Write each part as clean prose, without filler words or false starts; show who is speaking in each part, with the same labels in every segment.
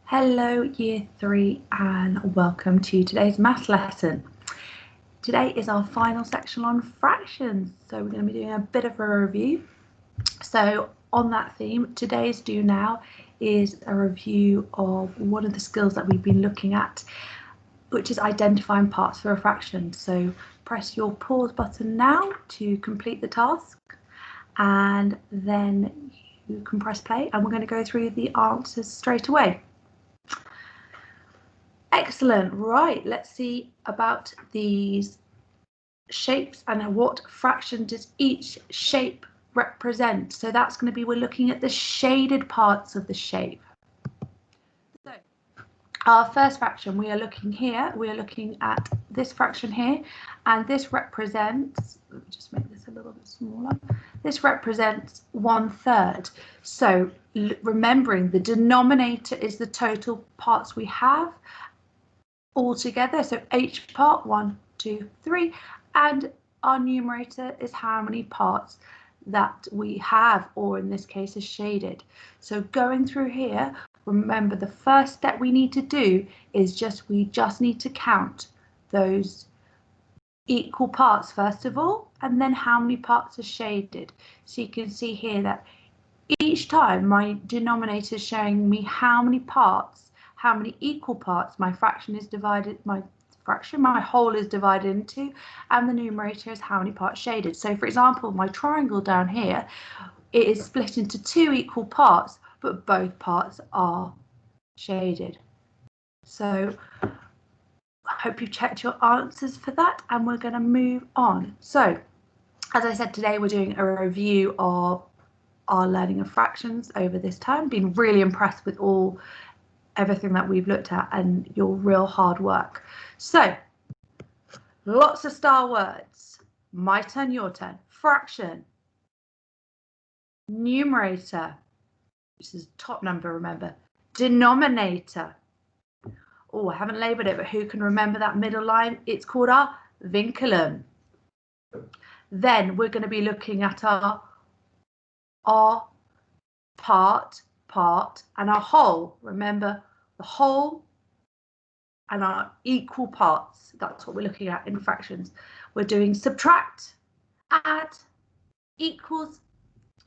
Speaker 1: Hello Year 3 and welcome to today's maths lesson. Today is our final section on fractions, so we're going to be doing a bit of a review. So on that theme, today's do now is a review of one of the skills that we've been looking at, which is identifying parts for a fraction. So press your pause button now to complete the task, and then you can press play and we're going to go through the answers straight away. Excellent. Right, let's see about these shapes and what fraction does each shape represent. So that's going to be, we're looking at the shaded parts of the shape. So our first fraction, we are looking here, we are looking at this fraction here, and this represents, let me just make this a little bit smaller, this represents 1/3. So remembering the denominator is the total parts we have all together, so each part 1, 2, 3, and our numerator is how many parts that we have, or in this case is shaded. So going through here, remember the first step we need to do is we just need to count those equal parts first of all, and then how many parts are shaded. So you can see here that each time my denominator is showing me how many parts, how many equal parts my fraction is divided, my whole is divided into, and the numerator is how many parts shaded. So for example, my triangle down here, it is split into 2 equal parts, but both parts are shaded. So I hope you've checked your answers for that, and we're going to move on. So as I said, today we're doing a review of our learning of fractions over this term. Been really impressed with everything that we've looked at and your real hard work. So lots of star words. My turn, your turn. Fraction, numerator, this is top number, remember, denominator. Oh, I haven't labelled it, but who can remember that middle line? It's called our vinculum. Then we're going to be looking at our part, and our whole. Remember, the whole and our equal parts. That's what we're looking at in fractions. We're doing subtract, add, equals,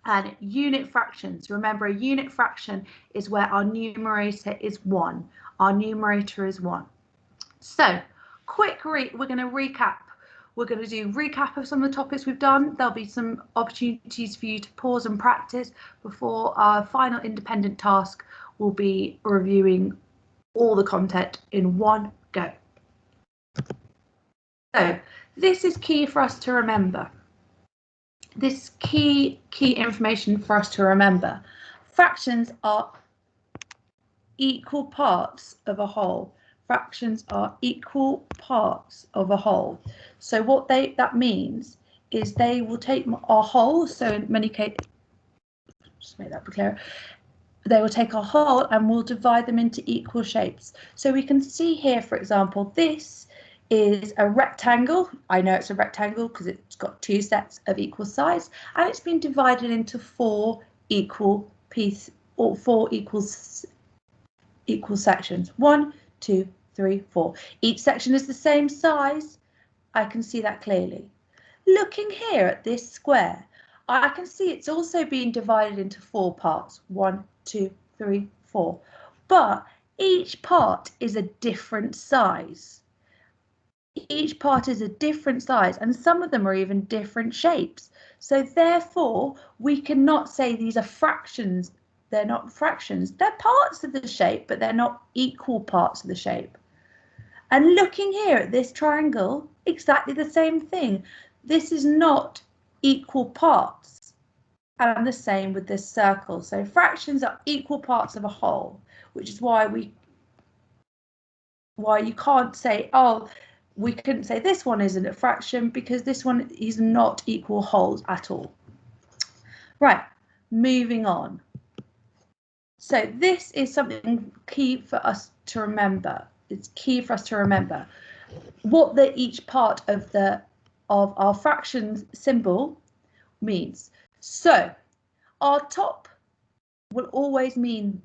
Speaker 1: and unit fractions. Remember, a unit fraction is where our numerator is 1. Our numerator is 1. So, we're going to recap. We're going to do recap of some of the topics we've done. There'll be some opportunities for you to pause and practice before our final independent task. Will be reviewing all the content in one go. So this is key for us to remember. This key information for us to remember. Fractions are equal parts of a whole. Fractions are equal parts of a whole. So what that means is they will take our whole, so in many cases, just make that clearer, they will take our whole and we'll divide them into equal shapes. So we can see here, for example, this is a rectangle. I know it's a rectangle because it's got 2 sets of equal size, and it's been divided into 4 equal pieces, or 4 equal sections. 1, 2, 3, 4. Each section is the same size. I can see that clearly. Looking here at this square, I can see it's also being divided into 4 parts. 1, 2, 3, 4. But each part is a different size. Each part is a different size, and some of them are even different shapes. So therefore, we cannot say these are fractions. They're not fractions. They're parts of the shape, but they're not equal parts of the shape. And looking here at this triangle, exactly the same thing. This is not equal parts. And the same with this circle. So fractions are equal parts of a whole, which is why you can't say, oh, we couldn't say this one isn't a fraction, because this one is not equal wholes at all. Right, moving on. So this is something key for us to remember. It's key for us to remember what each part of our fractions symbol means. So our top will always mean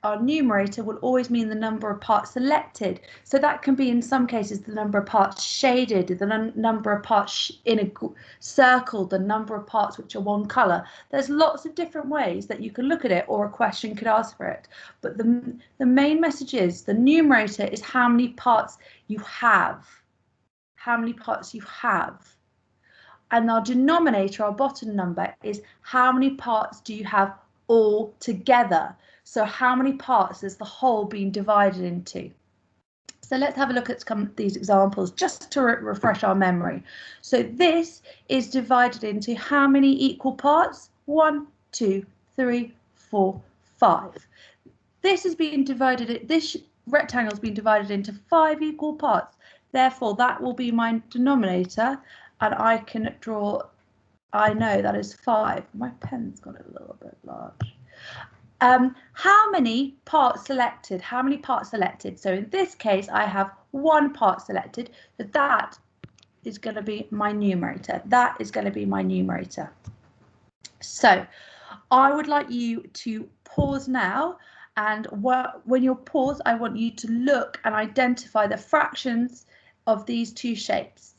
Speaker 1: our numerator will always mean the number of parts selected. So that can be in some cases the number of parts shaded, the number of parts in a circle, the number of parts which are one colour. There's lots of different ways that you can look at it, or a question could ask for it. But the main message is the numerator is how many parts you have. How many parts you have. And our denominator, our bottom number, is how many parts do you have all together. So how many parts is the whole being divided into? So let's have a look at some of these examples just to refresh our memory. So this is divided into how many equal parts? 1, 2, 3, 4, 5. This is being divided, this rectangle has been divided into 5 equal parts. Therefore, that will be my denominator, and I can draw, I know that is 5. My pen's got a little bit large. How many parts selected? How many parts selected? So in this case, I have 1 part selected. So that is going to be my numerator. That is going to be my numerator. So I would like you to pause now. And when you're paused, I want you to look and identify the fractions of these two shapes.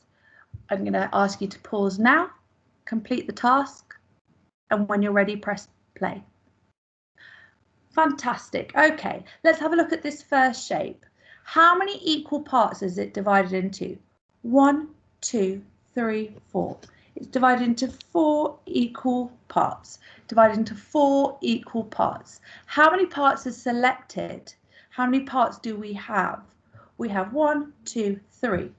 Speaker 1: I'm going to ask you to pause now, complete the task, and when you're ready, press play. Fantastic. OK, let's have a look at this first shape. How many equal parts is it divided into? 1, 2, 3, 4. It's divided into 4 equal parts. Divided into 4 equal parts. How many parts is selected? How many parts do we have? We have 1, 2, 3.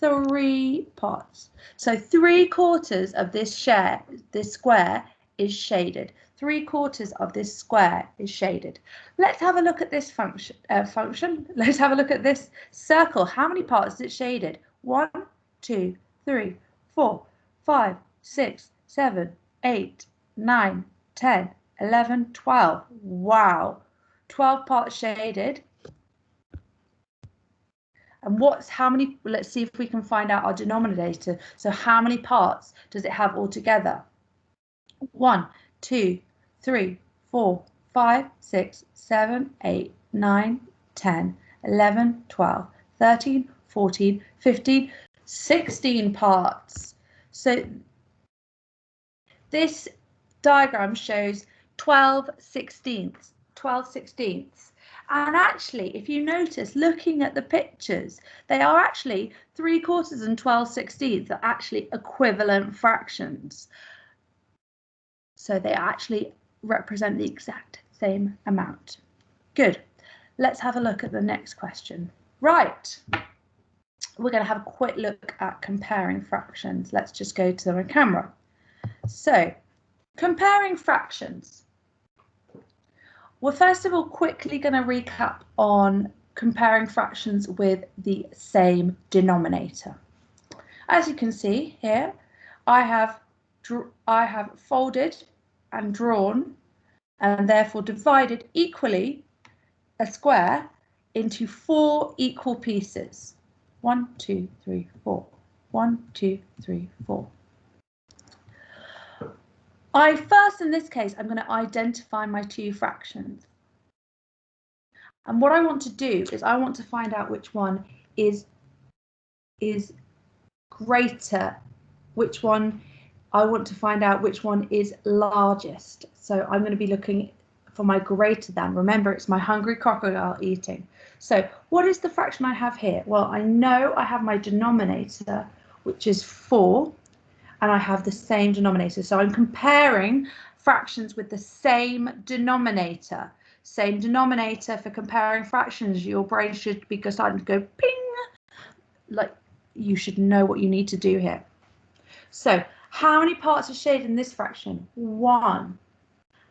Speaker 1: 3 parts. So 3/4 of this square is shaded. 3/4 of this square is shaded. Let's have a look at this function. Let's have a look at this circle. How many parts is it shaded? 1, 2, 3, 4, 5, 6, 7, 8, 9, 10, 11, 12. Wow, 12 parts shaded. And how many, let's see if we can find out our denominator. So how many parts does it have altogether? 1, 2, 3, 4, 5, 6, 7, 8, 9, 10, 11, 12, 13, 14, 15, 16 parts. So this diagram shows 12/16. 12/16. And actually, if you notice, looking at the pictures, they are actually 3/4 and 12/16 are actually equivalent fractions. So they actually represent the exact same amount. Good. Let's have a look at the next question. Right. We're going to have a quick look at comparing fractions. Let's just go to the camera. So, comparing fractions. We're first of all quickly going to recap on comparing fractions with the same denominator. As you can see here, I have folded and drawn and therefore divided equally a square into 4 equal pieces. 1, 2, 3, 4. 1, 2, 3, 4. First, in this case, I'm going to identify my 2 fractions. And what I want to do is I want to find out which one is greater, which one I want to find out which one is largest. So I'm going to be looking for my greater than. Remember, it's my hungry crocodile eating. So what is the fraction I have here? Well, I know I have my denominator, which is 4. And I have the same denominator. So I'm comparing fractions with the same denominator. Same denominator for comparing fractions. Your brain should be starting to go ping. Like, you should know what you need to do here. So how many parts are shaded in this fraction? 1.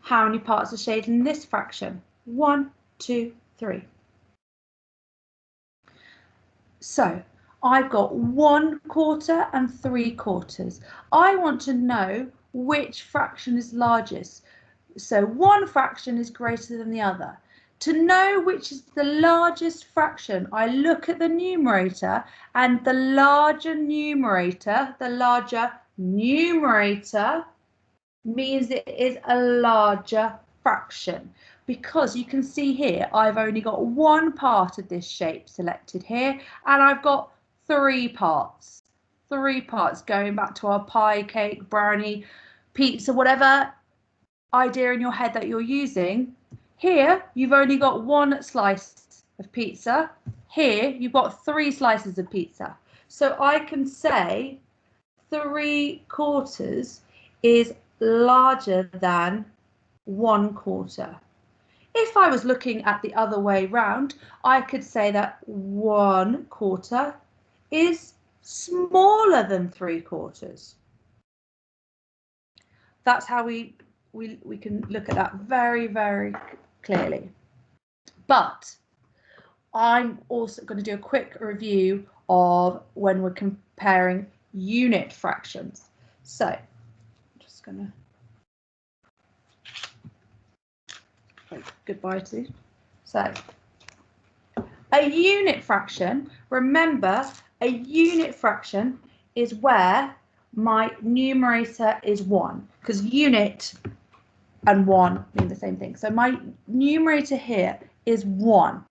Speaker 1: How many parts are shaded in this fraction? 1, 2, 3. So I've got 1/4 and 3/4. I want to know which fraction is largest. So one fraction is greater than the other. To know which is the largest fraction, I look at the numerator, and the larger numerator means it is a larger fraction. because you can see here, I've only got one part of this shape selected here, and I've got three parts going back to our pie, cake, brownie, pizza, whatever idea in your head that you're using. Here, you've only got one slice of pizza. Here, you've got three slices of pizza. So I can say 3/4 is larger than 1/4. If I was looking at the other way round, I could say that 1/4 is smaller than 3/4. That's how we can look at that very, very clearly. But I'm also going to do a quick review of when we're comparing unit fractions. So I'm just going to say goodbye to. So a unit fraction, remember, a unit fraction is where my numerator is 1, because unit and 1 mean the same thing. So my numerator here is 1.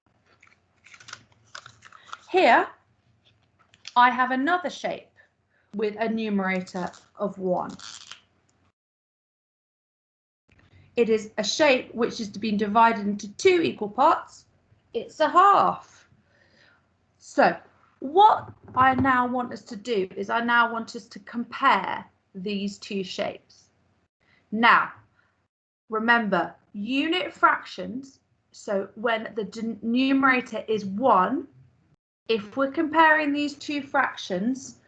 Speaker 1: Here, I have another shape with a numerator of 1. It is a shape which is being divided into 2 equal parts. It's a half. So what I now want us to do is I now want us to compare these two shapes. Now, remember, unit fractions, so when the numerator is 1, if we're comparing these two fractions,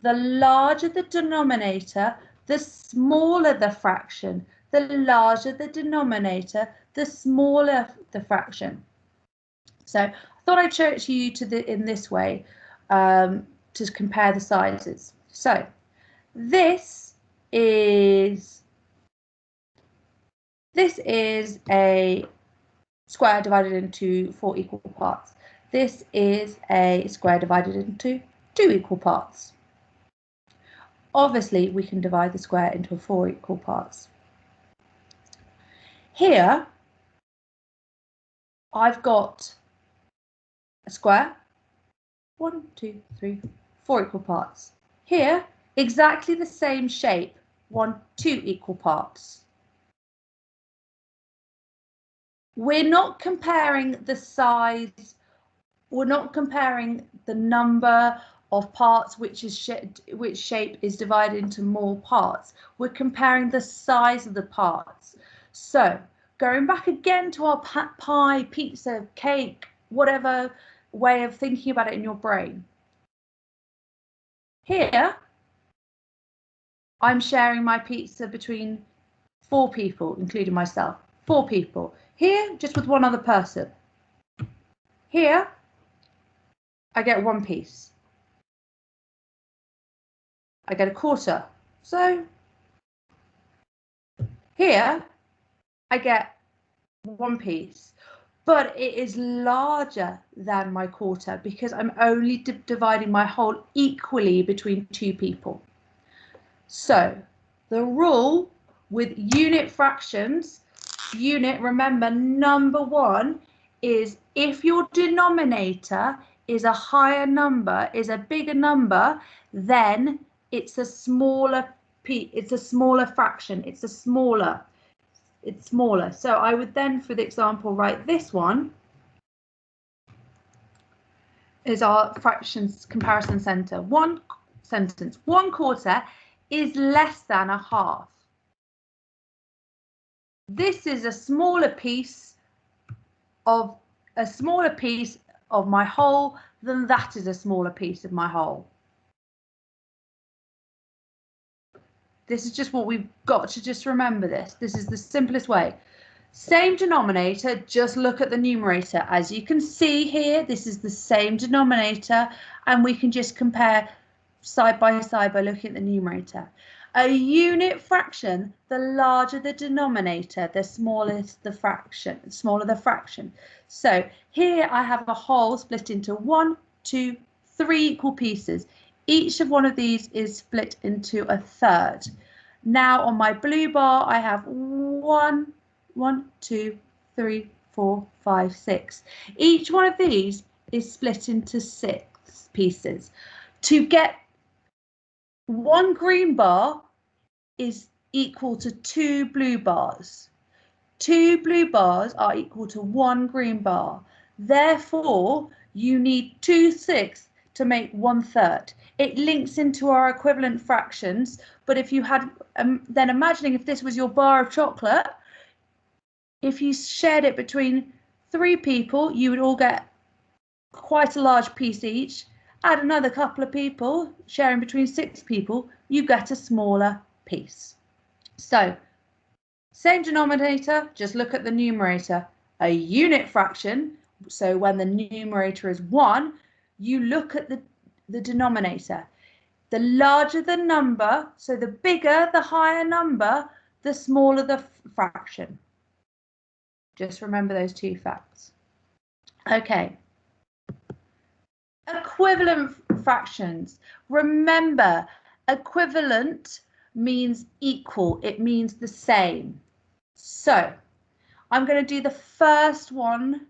Speaker 1: the larger the denominator, the smaller the fraction. The larger the denominator, the smaller the fraction. So I thought I'd show it to you in this way to compare the sizes. So this is a square divided into 4 equal parts. This is a square divided into 2 equal parts. Obviously, we can divide the square into 4 equal parts. Here, I've got a square, 1, 2, 3, 4 equal parts. Here, exactly the same shape, 1, 2 equal parts. We're not comparing the size, we're not comparing the number of parts which shape is divided into more parts. We're comparing the size of the parts. So going back again to our pie, pizza, cake, whatever way of thinking about it in your brain. Here, I'm sharing my pizza between 4 people, including myself. 4 people. Here, just with one other person. Here, I get 1 piece. I get a quarter. So here, I get 1 piece, but it is larger than my quarter because I'm only dividing my whole equally between 2 people. So the rule with unit fractions, remember, number 1 is if your denominator is a higher number, is a bigger number, then it's a smaller fraction. It's smaller. So I would then, for the example, write this one is our fractions comparison center. One sentence. 1/4 is less than a half. This is a smaller piece of my whole than that is a smaller piece of my whole. This is just what we've got to just remember this. This is the simplest way. Same denominator, just look at the numerator. As you can see here, this is the same denominator, and we can just compare side by side by looking at the numerator. A unit fraction, the larger the denominator, the smaller the fraction. So here I have a whole split into 1, 2, 3 equal pieces. Each of one of these is split into a third. Now on my blue bar, I have 1, 2, 3, 4, 5, 6. Each one of these is split into 6 pieces. To get 1 green bar is equal to 2 blue bars. 2 blue bars are equal to 1 green bar. Therefore, you need 2/6 to make 1/3. It links into our equivalent fractions, but if you had, then imagining if this was your bar of chocolate, if you shared it between 3 people, you would all get quite a large piece each. Add another couple of people, sharing between 6 people, you get a smaller piece. So, same denominator, just look at the numerator. A unit fraction, so when the numerator is 1, you look at the denominator. The larger the number, so the bigger, the higher number, the smaller the fraction. Just remember those 2 facts. Okay. Equivalent fractions. Remember, equivalent means equal. It means the same. So I'm going to do the first one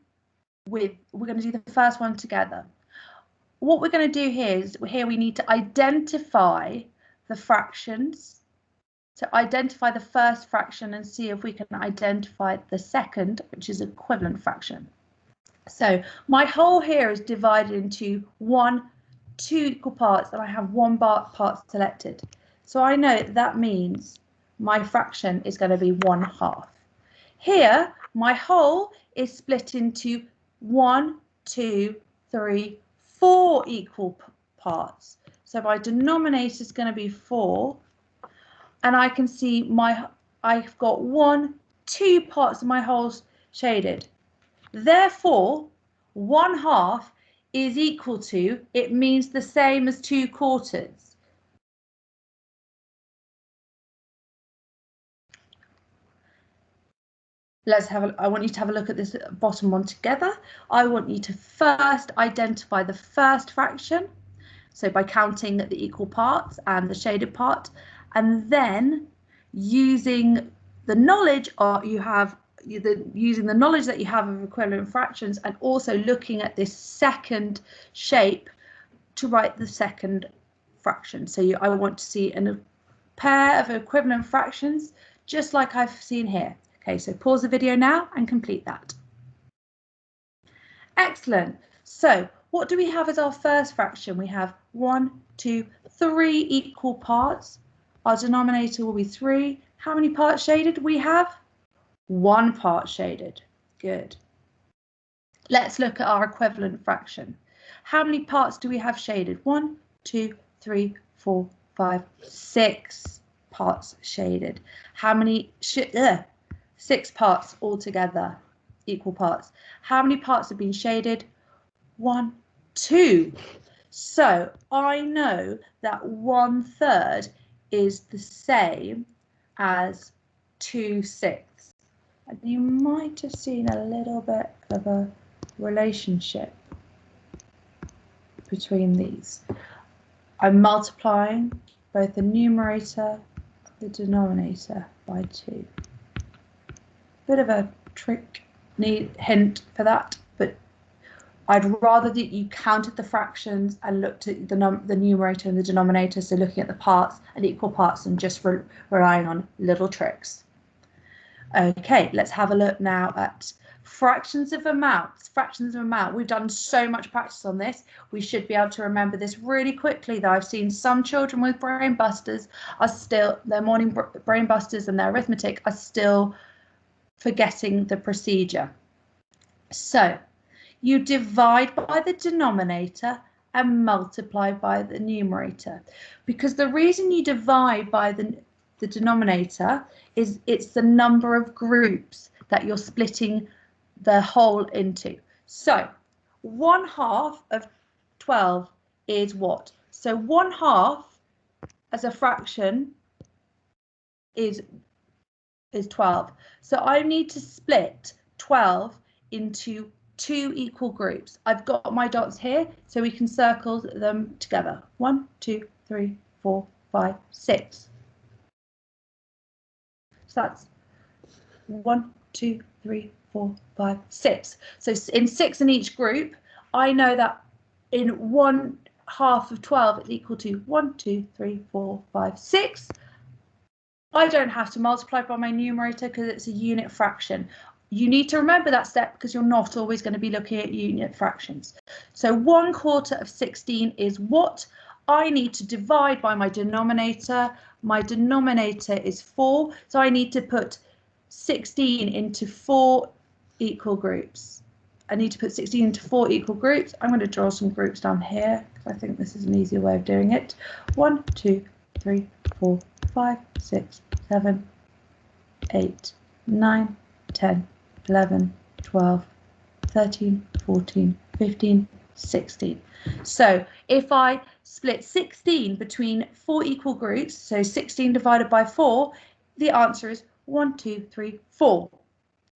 Speaker 1: we're going to do the first one together. What we're going to do here is we need to identify the fractions. To identify the first fraction and see if we can identify the second, which is equivalent fraction. So my whole here is divided into 2 equal parts, and I have 1 part selected. So I know that means my fraction is going to be 1/2. Here, my whole is split into 1, 2, 3, 4 equal parts. So my denominator is going to be 4, and I can see I've got 1, 2 parts of my whole shaded. Therefore, 1/2 is equal to, it means the same as 2/4. I want you to have a look at this bottom one together. I want you to first identify the first fraction. So by counting the equal parts and the shaded part, and then using the knowledge using the knowledge that you have of equivalent fractions, and also looking at this second shape to write the second fraction. So I want to see a pair of equivalent fractions, just like I've seen here. Okay, so pause the video now and complete that. Excellent. So what do we have as our first fraction? We have 1, 2, 3 equal parts. Our denominator will be 3. How many parts shaded we have? 1 part shaded. Good. Let's look at our equivalent fraction. How many parts do we have shaded? 1, 2, 3, 4, 5, 6 parts shaded. How many? 6 parts altogether, equal parts. How many parts have been shaded? 1, 2. So I know that 1/3 is the same as 2/6. And you might have seen a little bit of a relationship between these. I'm multiplying both the numerator and the denominator by 2. Bit of a trick, hint for that, but I'd rather that you counted the fractions and looked at the numerator and the denominator, so looking at the parts and equal parts and just relying on little tricks. Okay, let's have a look now at fractions of amounts. Fractions of amount. We've done so much practice on this. We should be able to remember this really quickly, though. I've seen some children with brain busters their morning brain busters and their arithmetic are still forgetting the procedure. So you divide by the denominator and multiply by the numerator, because the reason you divide by the denominator is it's the number of groups that you're splitting the whole into. So 1/2 of 12 is what? So 1/2 as a fraction is 12. So I need to split 12 into 2 equal groups. I've got my dots here, so we can circle them together. 1, 2, 3, 4, 5, 6. So that's 1, 2, 3, 4, 5, 6. So in 6 in each group, I know that in 1/2 of 12 is equal to 1, 2, 3, 4, 5, 6. I don't have to multiply by my numerator because it's a unit fraction. You need to remember that step because you're not always going to be looking at unit fractions. So 1/4 of 16 is what? I need to divide by my denominator. My denominator is 4, so I need to put 16 into 4 equal groups. I need to put 16 into 4 equal groups. I'm going to draw some groups down here because I think this is an easier way of doing it. 1, 2, 3, 4, 5, 6, 7, 8, 9, 10, 11, 12, 13, 14, 15, 16. So if I split 16 between 4 equal groups, so 16 divided by 4, the answer is 1, 2, 3, 4.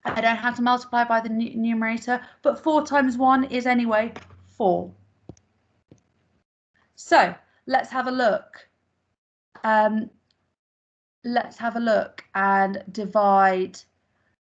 Speaker 1: I don't have to multiply by the numerator, but 4 times 1 is anyway 4. So let's have a look. Let's have a look and divide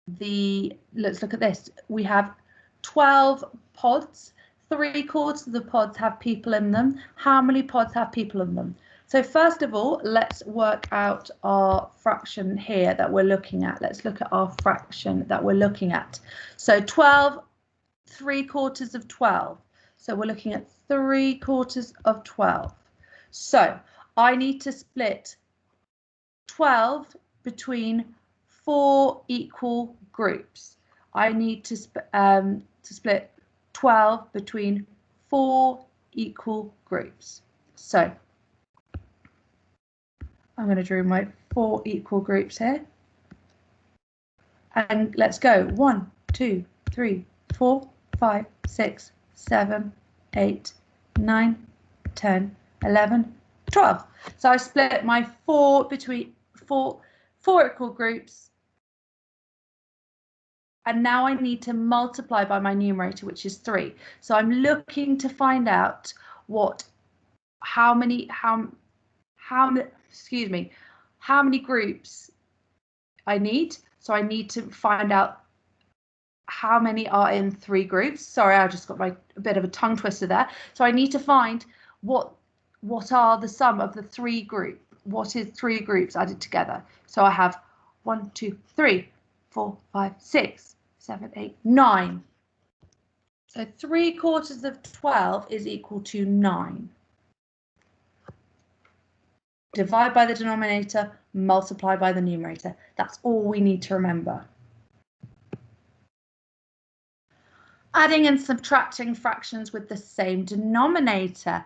Speaker 1: the, let's look at this. We have 12 pods. 3/4 of the pods have people in them. How many pods have people in them? So first of all, let's work out our fraction here that we're looking at. Let's look at our fraction that we're looking at. So 12, 3/4 of 12. So we're looking at 3/4 of 12. So I need to split 12 between 4 equal groups. I need to split 12 between 4 equal groups. So I'm going to draw my 4 equal groups here. And let's go. 1, 2, 3, 4, 5, 6, 7, 8, 9, 10, 11, 12. So I split my 4 between 4 equal groups. And now I need to multiply by my numerator, which is 3. So I'm looking to find out how many groups I need. So I need to find out how many are in 3 groups. Sorry, I just got a bit of a tongue twister there. So I need to find what are the sum of the 3 groups. What is 3 groups added together? So I have 1, 2, 3, 4, 5, 6, 7, 8, 9. So 3/4 of 12 is equal to 9. Divide by the denominator, multiply by the numerator. That's all we need to remember. Adding and subtracting fractions with the same denominator.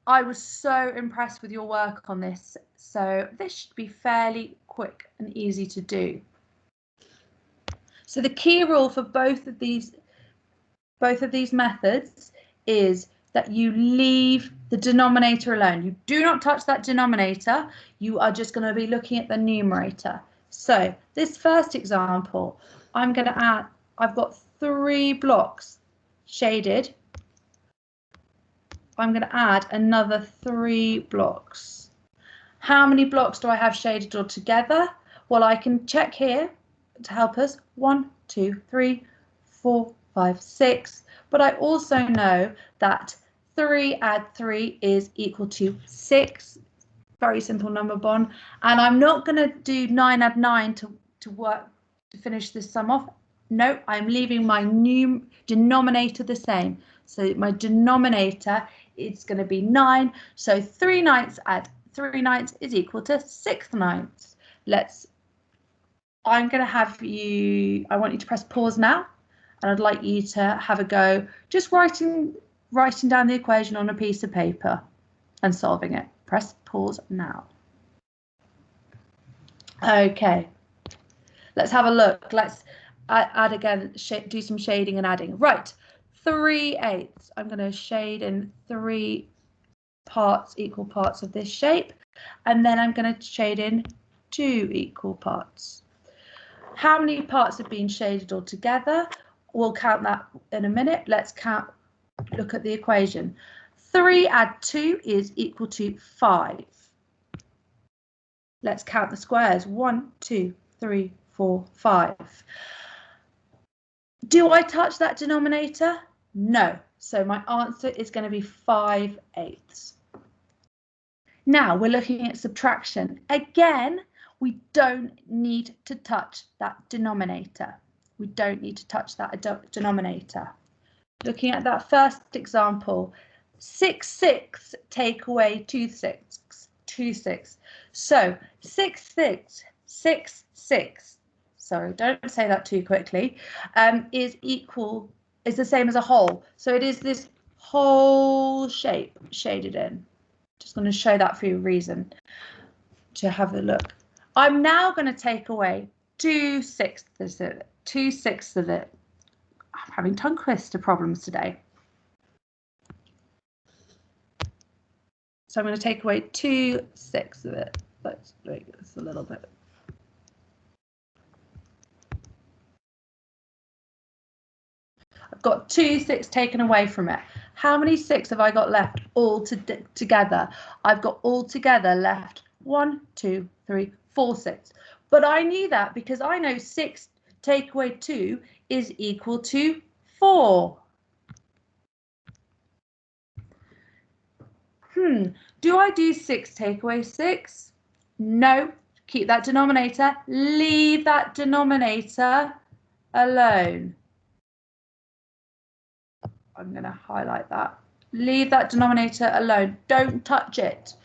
Speaker 1: I was so impressed with your work on this, so this should be fairly quick and easy to do. So the key rule for both of these methods is that you leave the denominator alone. You do not touch that denominator. You are just going to be looking at the numerator. So this first example, I'm going to add, I've got 3 blocks shaded. I'm going to add another 3 blocks. How many blocks do I have shaded altogether? Well, I can check here to help us. 1, 2, 3, 4, 5, 6. But I also know that 3 add 3 is equal to 6. Very simple number bond. And I'm not going to do 9 add 9 to finish this sum off. No, I'm leaving my new denominator the same. So my denominator is going to be 9. So 3/9 add 3/9 is equal to 6/9. I'm going to have you, I want you to press pause now, and I'd like you to have a go just writing down the equation on a piece of paper and solving it. Press pause now. Okay, let's have a look. Let's add again, do some shading and adding. Right, 3/8. I'm going to shade in 3 equal parts of this shape, and then I'm going to shade in 2 equal parts. How many parts have been shaded all together? We'll count that in a minute. Let's look at the equation. 3 add 2 is equal to 5. Let's count the squares. 1, 2, 3, 4, 5. Do I touch that denominator? No. So my answer is going to be 5/8. Now we're looking at subtraction. Again, we don't need to touch that denominator. We don't need to touch that denominator. Looking at that first example, 6/6 take away 2/6, 2/6. So 6/6, 6/6, sorry, don't say that too quickly, is the same as a whole. So it is this whole shape shaded in. Just going to show that for a reason to have a look. I'm now going to take away 2/6 of it. 2/6 of it. I'm having tongue twister problems today. So I'm going to take away 2/6 of it. Let's make this a little bit. I've got 2/6 taken away from it. How many 6 have I got left all together? I've got all together left 1, 2, 3, 4 6. But I knew that because I know 6 take away 2 is equal to 4. Do I do 6 take away 6? No. Keep that denominator. Leave that denominator alone. I'm going to highlight that. Leave that denominator alone. Don't touch it.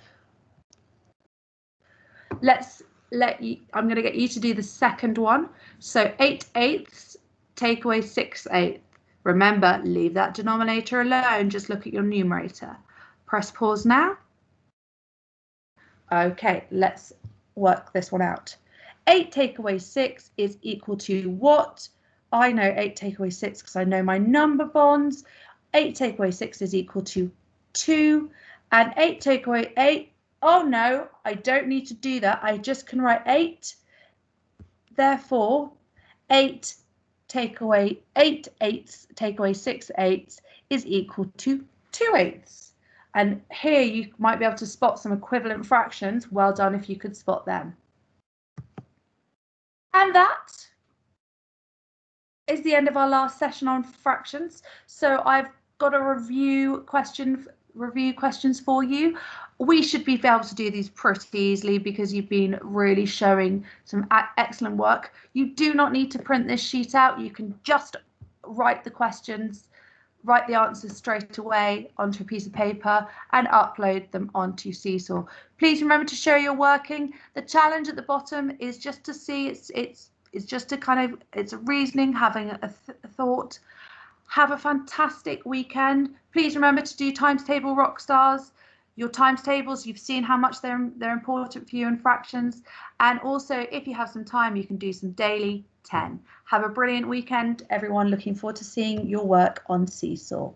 Speaker 1: I'm going to get you to do the second one. So 8/8 take away 6/8. Remember, leave that denominator alone. Just look at your numerator. Press pause now. Okay, let's work this one out. 8 take away 6 is equal to what? I know 8 take away 6 because I know my number bonds. 8 take away 6 is equal to 2. And 8 take away 8, oh no, I don't need to do that. I just can write 8. Therefore, 8 take away 8/8 take away 6/8 is equal to 2/8. And here you might be able to spot some equivalent fractions. Well done if you could spot them. And that is the end of our last session on fractions. So I've got a review questions for you. We should be able to do these pretty easily because you've been really showing some excellent work. You do not need to print this sheet out. You can just write the questions, write the answers straight away onto a piece of paper and upload them onto Seesaw. Please remember to show you're working. The challenge at the bottom is just to see it's just to kind of, it's a reasoning, having a thought. Have a fantastic weekend. Please remember to do times table rock stars. Your times tables, you've seen how much they're important for you in fractions. And also, if you have some time, you can do some daily 10. Have a brilliant weekend, everyone. Looking forward to seeing your work on Seesaw.